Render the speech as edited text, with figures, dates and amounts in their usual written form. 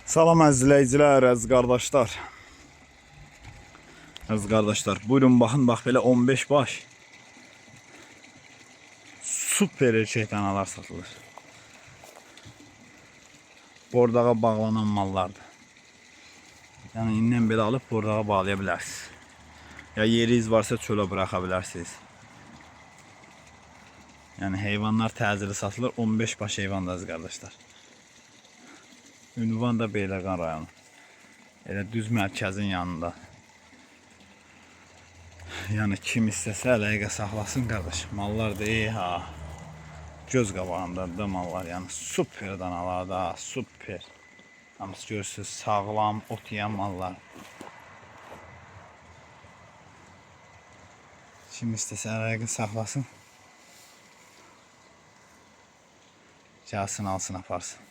Salam izləyicilər, əziz qardaşlar. Əziz qardaşlar, buyurun baxın, bax belə 15 baş super erkək danalar satılır. Bordağa bağlanan mallardır. Yəni indən belə alıb bordağa bağlaya bilərsiniz. Ya yeriniz varsa çölə bıraxa bilərsiniz. Yəni heyvanlar təcili satılır, 15 baş heyvandır əziz qardaşlar. Ünvan da Beyləqan rayonu. Elə düz mərkəzin yanında. Yəni kim istəsə əlaqə saxlasın qardaş. Mallar da ha. Göz qabağındadır da mallar. Yəni super danalar da, super. Hamısı görürsünüz sağlam, ot yeyən mallar. Kim istəsə əlaqə saxlasın. Gəlsin alsın aparsın.